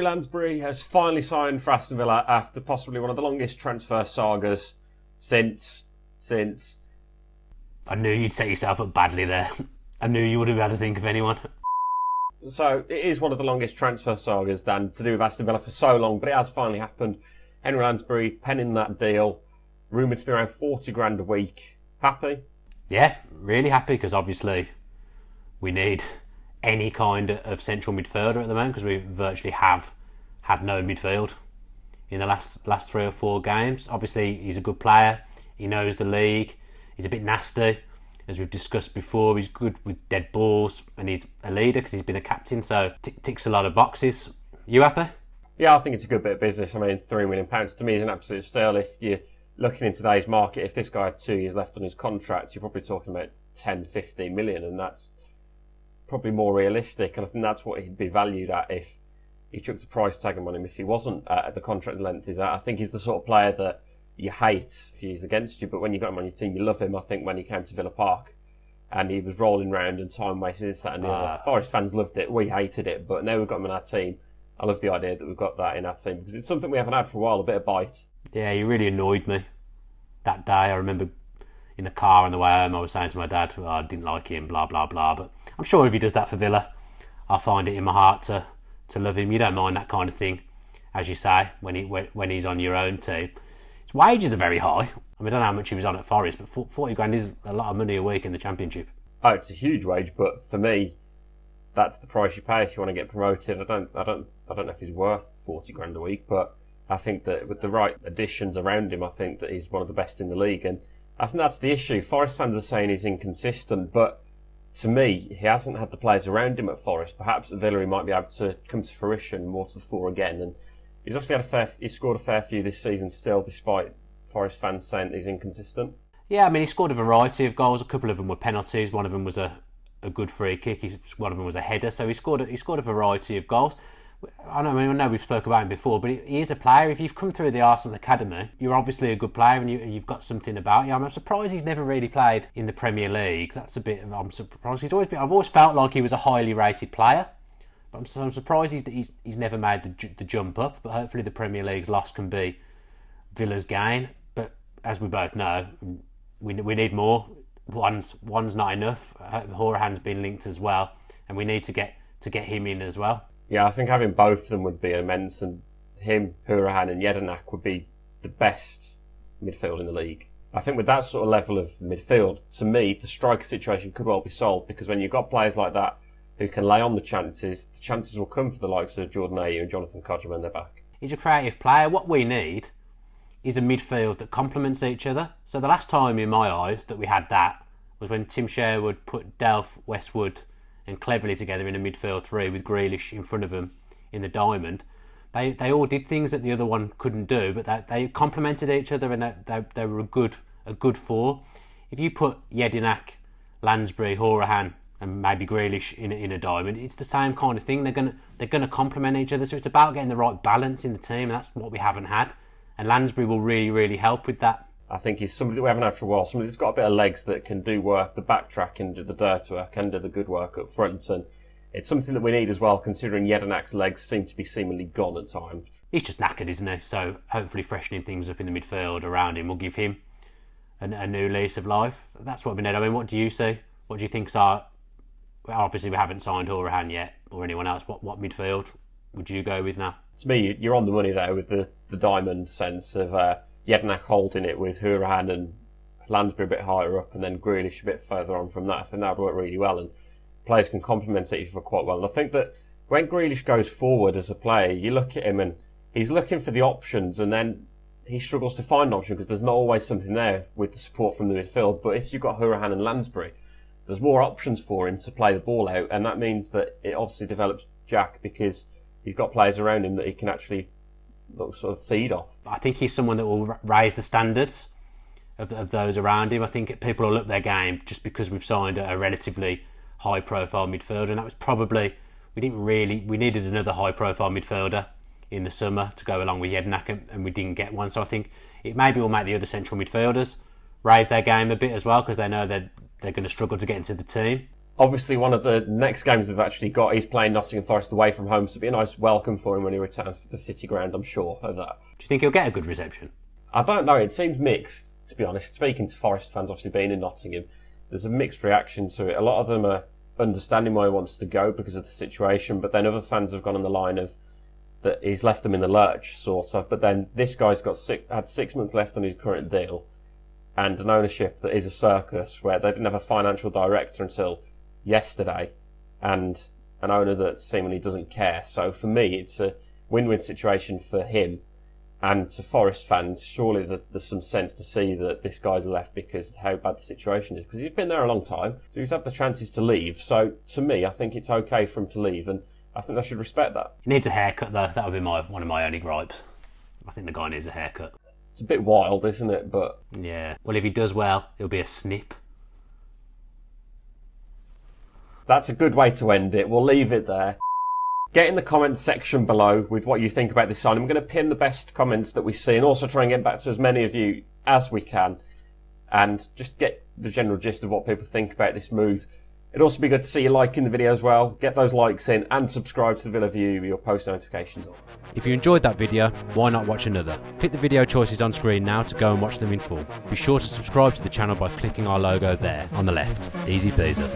Henri Lansbury has finally signed for Aston Villa after possibly one of the longest transfer sagas since... I knew you'd set yourself up badly there. I knew you wouldn't be able to think of anyone. So it is one of the longest transfer sagas, Dan, to do with Aston Villa for so long, but it has finally happened. Henri Lansbury penning that deal, rumoured to be around 40 grand a week. Happy? Yeah, really happy, because obviously we need any kind of central midfielder at the moment, because we virtually have had no midfield in the last 3 or 4 games. Obviously he's a good player, he knows the league, he's a bit nasty, as we've discussed before. He's good with dead balls, and he's a leader because he's been a captain, so ticks a lot of boxes. You happy? Yeah, I think it's a good bit of business. I mean, £3 million to me is an absolute steal. If you're looking in today's market, if this guy had 2 years left on his contract, you're probably talking about 10, 15 million, and that's probably more realistic. And I think that's what he'd be valued at if he chucked a price tag on him if he wasn't at the contract length he's at. I think he's the sort of player that you hate if he's against you, but when you got him on your team, you love him. I think when he came to Villa Park and he was rolling around and time wasting this, that and the other, Forest fans loved it, we hated it, but now we've got him in our team. I love the idea that we've got that in our team because it's something we haven't had for a while, a bit of bite. Yeah, he really annoyed me that day. I remember in the car on the way home I was saying to my dad, I didn't like him, blah blah blah, but I'm sure if he does that for Villa, I'll find it in my heart to love him. You don't mind that kind of thing, as you say, when he's on your own team. His wages are very high. I mean, I don't know how much he was on at Forest, but 40 grand is a lot of money a week in the Championship. Oh, it's a huge wage, but for me, that's the price you pay if you want to get promoted. I don't know if he's worth 40 grand a week, but I think that with the right additions around him, I think that he's one of the best in the league. And I think that's the issue. Forest fans are saying he's inconsistent, but to me, he hasn't had the players around him at Forest. Perhaps at Villa he might be able to come to fruition more to the fore again. And he's obviously he's scored a fair few this season still, despite Forest fans saying he's inconsistent. Yeah, I mean, he scored a variety of goals. A couple of them were penalties. One of them was a good free kick. One of them was a header. So he scored a variety of goals. I know we've spoke about him before, but he is a player. If you've come through the Arsenal Academy, you're obviously a good player and you've got something about you. I'm surprised he's never really played in the Premier League. I'm surprised. I've always felt like he was a highly rated player, but I'm surprised he's never made the jump up. But hopefully the Premier League's loss can be Villa's gain. But as we both know, we need more. One's not enough. Horahan's been linked as well, and we need to get him in as well. Yeah, I think having both of them would be immense, and him, Horahan and Jedinak would be the best midfield in the league. I think with that sort of level of midfield, to me, the striker situation could well be solved, because when you've got players like that who can lay on the chances will come for the likes of Jordan Ayew and Jonathan Kodjia when they're back. He's a creative player. What we need is a midfield that complements each other. So the last time, in my eyes, that we had that was when Tim Sherwood put Delph, Westwood and Cleverley together in a midfield three with Grealish in front of them in the diamond. They all did things that the other one couldn't do, but they complemented each other, and they were a good four. If you put Jedinak, Lansbury, Horahan and maybe Grealish in a diamond, it's the same kind of thing. They're gonna complement each other. So it's about getting the right balance in the team, and that's what we haven't had. And Lansbury will really, really help with that. I think he's somebody that we haven't had for a while. Somebody that's got a bit of legs that can do work, the backtrack and do the dirt work and do the good work up front. And it's something that we need as well, considering Jedinak's legs seem to be seemingly gone at times. He's just knackered, isn't he? So hopefully freshening things up in the midfield around him will give him a new lease of life. That's what we need. I mean, what do you see? What do you think are... Well, obviously we haven't signed Horahan yet or anyone else. What midfield would you go with now? To me, you're on the money there with the diamond sense of Jedinak holding it with Horahan and Lansbury a bit higher up, and then Grealish a bit further on from that. I think that would work really well, and players can complement each other quite well. And I think that when Grealish goes forward as a player, you look at him and he's looking for the options, and then he struggles to find an option because there's not always something there with the support from the midfield. But if you've got Horahan and Lansbury, there's more options for him to play the ball out, and that means that it obviously develops Jack because he's got players around him that he can actually sort of feed off. I think he's someone that will raise the standards of those around him. I think people will up their game just because we've signed a relatively high-profile midfielder, and that was probably we needed another high-profile midfielder in the summer to go along with Jedinak, and we didn't get one. So I think it maybe will make the other central midfielders raise their game a bit as well, because they know they're going to struggle to get into the team. Obviously, one of the next games we've actually got, he's playing Nottingham Forest away from home, so it'll be a nice welcome for him when he returns to the City ground, I'm sure of that. Do you think he'll get a good reception? I don't know, it seems mixed, to be honest. Speaking to Forest fans, obviously being in Nottingham, there's a mixed reaction to it. A lot of them are understanding why he wants to go because of the situation, but then other fans have gone on the line of that he's left them in the lurch, sort of. But then this guy's had 6 months left on his current deal, and an ownership that is a circus, where they didn't have a financial director until yesterday, and an owner that seemingly doesn't care. So for me, it's a win-win situation for him, and to Forest fans, surely there's some sense to see that this guy's left because of how bad the situation is, because he's been there a long time, so he's had the chances to leave. So to me, I think it's okay for him to leave, and I think they should respect that. He needs a haircut though. That would be one of my only gripes. I think the guy needs a haircut. It's a bit wild, isn't it? But yeah. Well, if he does well, it'll be a snip. That's a good way to end it. We'll leave it there. Get in the comments section below with what you think about this signing. I'm going to pin the best comments that we see and also try and get back to as many of you as we can and just get the general gist of what people think about this move. It'd also be good to see you liking the video as well. Get those likes in and subscribe to the Villa View with your post notifications on. If you enjoyed that video, why not watch another? Click the video choices on screen now to go and watch them in full. Be sure to subscribe to the channel by clicking our logo there on the left. Easy peasy.